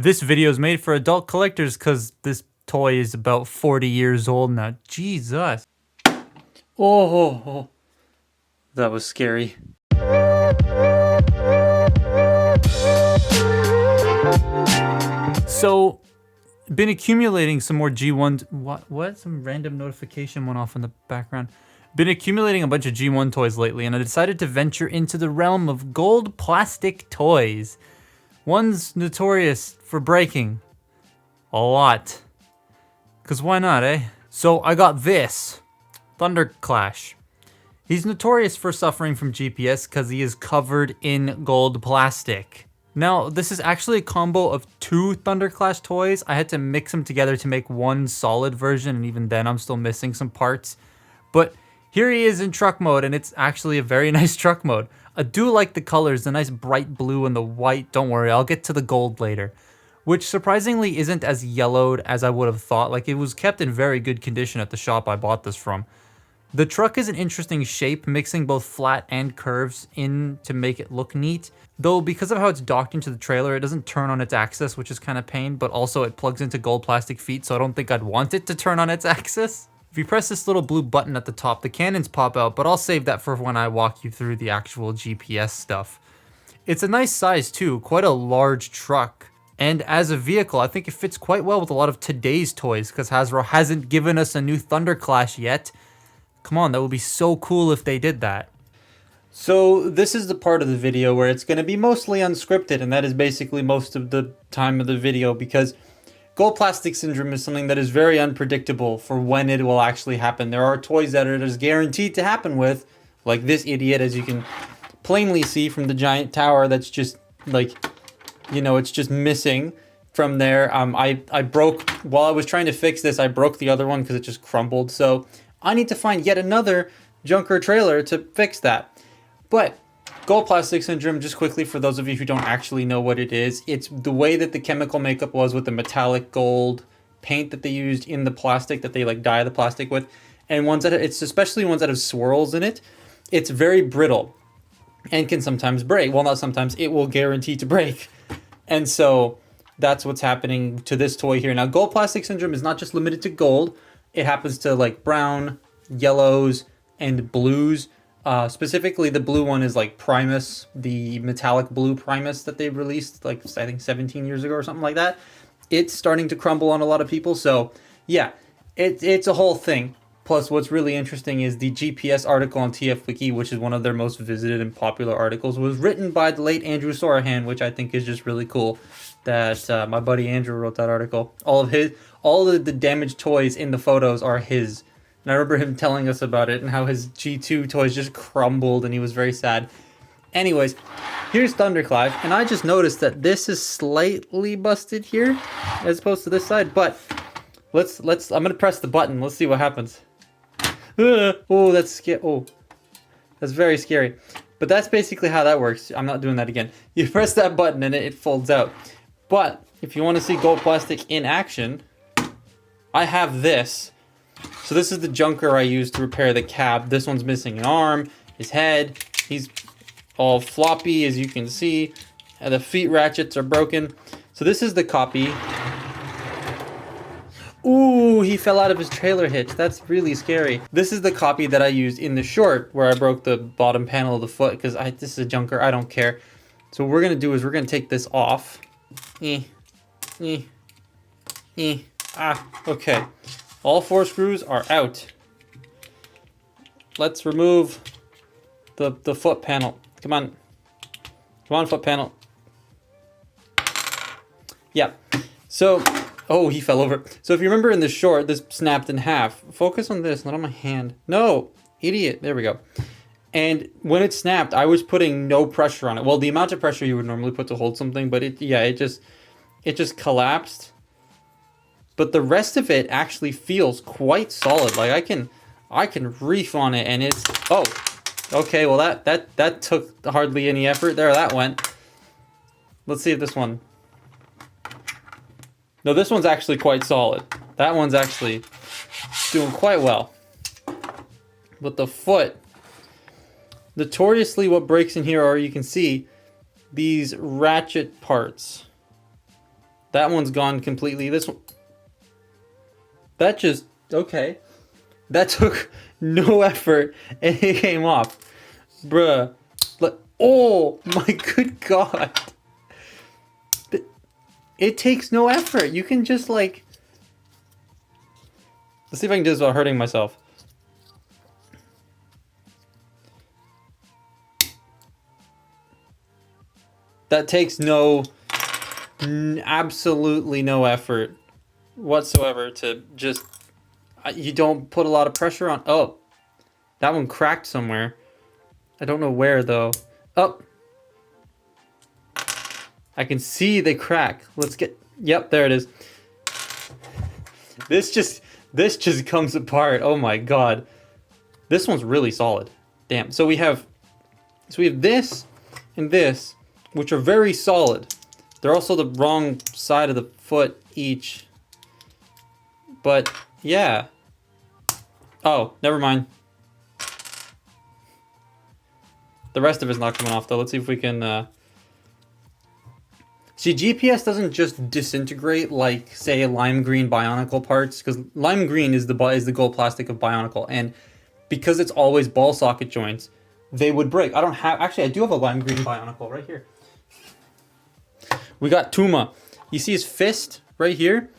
This video is made for adult collectors because this toy is about 40 years old now. Jesus. Oh, that was scary. So, been accumulating some more G1. What? Some random notification went off in the background. Been accumulating a bunch of G1 toys lately, and I decided to venture into the realm of gold plastic toys. One's notorious for breaking a lot. Cause why not, eh? So I got this, Thunderclash. He's notorious for suffering from GPS because he is covered in gold plastic. Now, this is actually a combo of two Thunderclash toys. I had to mix them together to make one solid version, and even then I'm still missing some parts. But here he is in truck mode, and it's actually a very nice truck mode. I do like the colors, the nice bright blue and the white. Don't worry, I'll get to the gold later. Which surprisingly isn't as yellowed as I would have thought. Like, it was kept in very good condition at the shop I bought this from. The truck is an interesting shape, mixing both flat and curves in to make it look neat. Though because of how it's docked into the trailer, it doesn't turn on its axis, which is kind of pain, but also it plugs into gold plastic feet, so I don't think I'd want it to turn on its axis. If you press this little blue button at the top, the cannons pop out, but I'll save that for when I walk you through the actual GPS stuff. It's a nice size too, quite a large truck. And as a vehicle, I think it fits quite well with a lot of today's toys, because Hasbro hasn't given us a new Thunderclash yet. Come on, that would be so cool if they did that. So this is the part of the video where it's going to be mostly unscripted, and that is basically most of the time of the video, because gold plastic syndrome is something that is very unpredictable for when it will actually happen. There are toys that it is guaranteed to happen with, like this idiot, as you can plainly see from the giant tower that's just like, you know, it's just missing from there. I broke, while I was trying to fix this, I broke the other one because it just crumbled. So I need to find yet another junker trailer to fix that. But gold plastic syndrome, just quickly for those of you who don't actually know what it is, it's the way that the chemical makeup was with the metallic gold paint that they used in the plastic that they like dye the plastic with. And ones that, it's especially ones that have swirls in it, it's very brittle and can sometimes break. Well, not sometimes, it will guarantee to break. And so that's what's happening to this toy here. Now, gold plastic syndrome is not just limited to gold. It happens to like brown, yellows, and blues. Specifically, the blue one is like Primus, the metallic blue Primus that they released like I think 17 years ago or something like that. It's starting to crumble on a lot of people. So yeah, it's a whole thing. Plus, what's really interesting is the GPS article on TF Wiki, which is one of their most visited and popular articles, was written by the late Andrew Sorahan, which I think is just really cool that my buddy Andrew wrote that article. All of the damaged toys in the photos are his. And I remember him telling us about it and how his G2 toys just crumbled and he was very sad. Anyways, here's Thunderclash, and I just noticed that this is slightly busted here as opposed to this side, but I'm gonna press the button. Let's see what happens. Oh, that's scary. Oh, that's very scary. But that's basically how that works. I'm not doing that again. You press that button and it folds out. But if you want to see gold plastic in action, I have this. So this is the junker I used to repair the cab. This one's missing an arm, his head. He's all floppy, as you can see. And the feet ratchets are broken. So this is the copy. Ooh, he fell out of his trailer hitch. That's really scary. This is the copy that I used in the short where I broke the bottom panel of the foot because this is a junker. I don't care. So what we're going to do is we're going to take this off. Okay. All 4 screws are out. Let's remove the foot panel. Come on. Come on, foot panel. Yeah. So, oh, he fell over. So if you remember in the short, this snapped in half. Focus on this, not on my hand. No, idiot. There we go. And when it snapped, I was putting no pressure on it. Well, the amount of pressure you would normally put to hold something, but it just collapsed. But the rest of it actually feels quite solid. Like I can reef on it and it's, oh, okay. Well, that took hardly any effort. There, that went. Let's see if this one. No, this one's actually quite solid. That one's actually doing quite well. But the foot, notoriously what breaks in here are, you can see, these ratchet parts. That one's gone completely. This one... That just... Okay. That took no effort and it came off. Bruh. Oh my good god. It takes no effort. You can just like... Let's see if I can do this without hurting myself. That takes absolutely no effort whatsoever to just... You don't put a lot of pressure on... Oh, that one cracked somewhere. I don't know where though. Oh, I can see the crack. Let's get... Yep, there it is. This just comes apart. Oh my god. This one's really solid. Damn. So we have this and this, which are very solid. They're also the wrong side of the foot each. But yeah. Oh, never mind. The rest of it's not coming off though. Let's see if we can See, GPS doesn't just disintegrate like, say, lime green Bionicle parts, because lime green is the gold plastic of Bionicle, and because it's always ball socket joints, they would break. I don't have... Actually, I do have a lime green Bionicle right here. We got Tuma. You see his fist right here?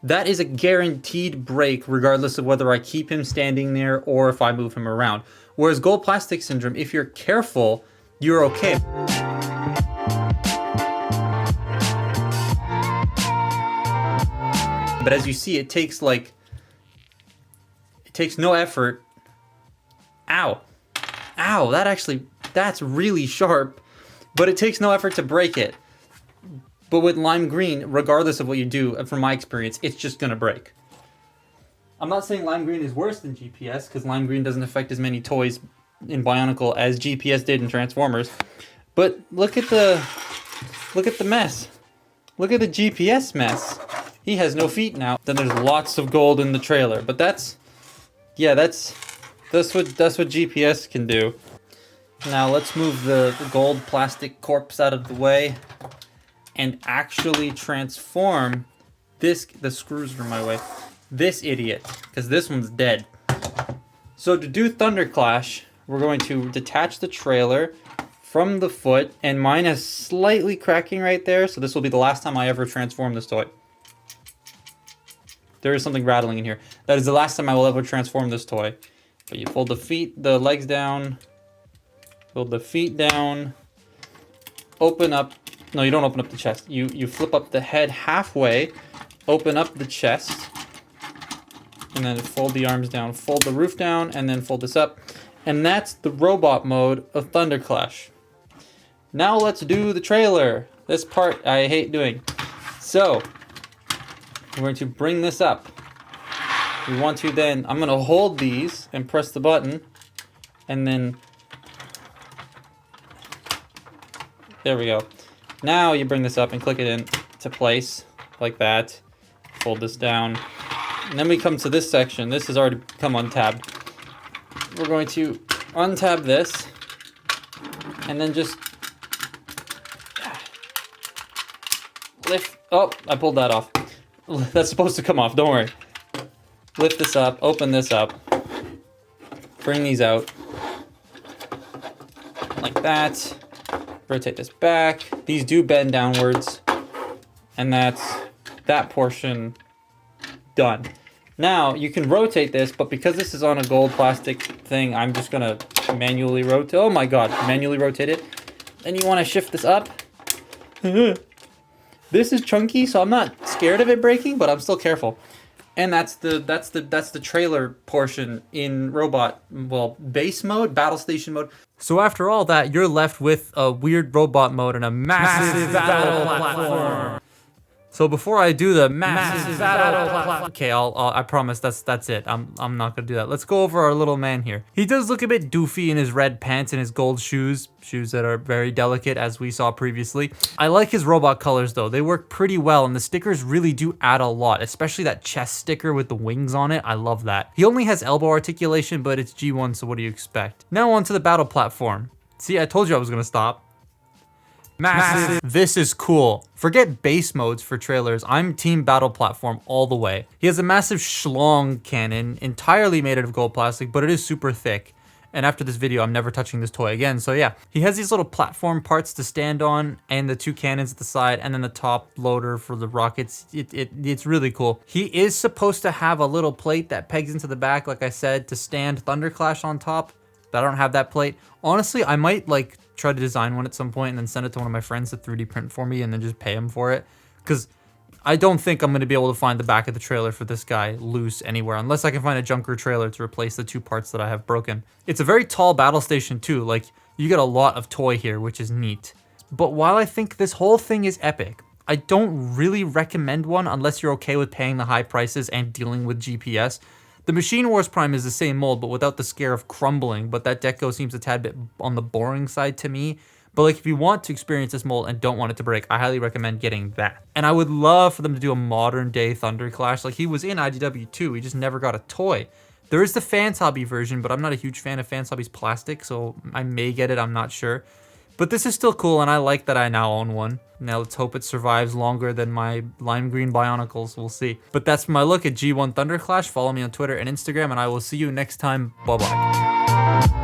That is a guaranteed break regardless of whether I keep him standing there or if I move him around. Whereas gold plastic syndrome, if you're careful, you're okay. But as you see, it takes no effort. Ow. Ow, that's really sharp. But it takes no effort to break it. But with lime green, regardless of what you do, from my experience, it's just gonna break. I'm not saying lime green is worse than GPS, because lime green doesn't affect as many toys in Bionicle as GPS did in Transformers. But look at the mess. Look at the GPS mess. He has no feet now. Then there's lots of gold in the trailer. But that's what GPS can do. Now let's move the gold plastic corpse out of the way and actually transform this... The screws are in my way. This idiot, because this one's dead. So to do Thunderclash, we're going to detach the trailer from the foot, and mine is slightly cracking right there, so this will be the last time I ever transform this toy. There is something rattling in here. That is the last time I will ever transform this toy. But you fold the legs down, fold the feet down, open up... No, you don't open up the chest. You flip up the head halfway, open up the chest, and then fold the arms down, fold the roof down, and then fold this up. And that's the robot mode of Thunderclash. Now let's do the trailer. This part I hate doing. So, we're going to bring this up. We want to then... I'm going to hold these and press the button, and then... There we go. Now you bring this up and click it into place, like that. Fold this down. And then we come to this section. This has already come untabbed. We're going to untab this, and then just lift. Oh, I pulled that off. That's supposed to come off, don't worry. Lift this up, open this up, bring these out, like that. Rotate this back. These do bend downwards, and that's that portion done. Now, you can rotate this, but because this is on a gold plastic thing, I'm just gonna manually rotate. Oh my god, manually rotate it. Then you wanna shift this up. This is chunky, so I'm not scared of it breaking, but I'm still careful. And that's the trailer portion in robot, well, base mode, battle station mode. So after all that, you're left with a weird robot mode and a massive battle platform. So before I do the massive battle platform, okay, I promise that's it. I'm not gonna do that. Let's go over our little man here. He does look a bit doofy in his red pants and his gold shoes that are very delicate, as we saw previously. I like his robot colors though. They work pretty well, and the stickers really do add a lot, especially that chest sticker with the wings on it. I love that. He only has elbow articulation, but it's G1, so what do you expect? Now on to the battle platform. See, I told you I was gonna stop. Massive. This is cool. Forget base modes for trailers. I'm team battle platform all the way. He has a massive schlong cannon, entirely made out of gold plastic, but it is super thick. And after this video, I'm never touching this toy again. So yeah, he has these little platform parts to stand on and the 2 cannons at the side and then the top loader for the rockets. It's really cool. He is supposed to have a little plate that pegs into the back, like I said, to stand Thunderclash on top, but I don't have that plate. Honestly, I might like try to design one at some point and then send it to one of my friends to 3D print for me and then just pay him for it. Because I don't think I'm going to be able to find the back of the trailer for this guy loose anywhere, unless I can find a junker trailer to replace the 2 parts that I have broken. It's a very tall battle station too, like you get a lot of toy here, which is neat. But while I think this whole thing is epic, I don't really recommend one unless you're okay with paying the high prices and dealing with GPS. The Machine Wars Prime is the same mold, but without the scare of crumbling, but that deco seems a tad bit on the boring side to me. But like, if you want to experience this mold and don't want it to break, I highly recommend getting that. And I would love for them to do a modern day Thunderclash. Like, he was in IDW too, he just never got a toy. There is the Fans Hobby version, but I'm not a huge fan of Fans Hobby's plastic, so I may get it, I'm not sure. But this is still cool, and I like that I now own one. Now let's hope it survives longer than my lime green Bionicles, we'll see. But that's my look at G1 Thunderclash. Follow me on Twitter and Instagram, and I will see you next time. Bye-bye.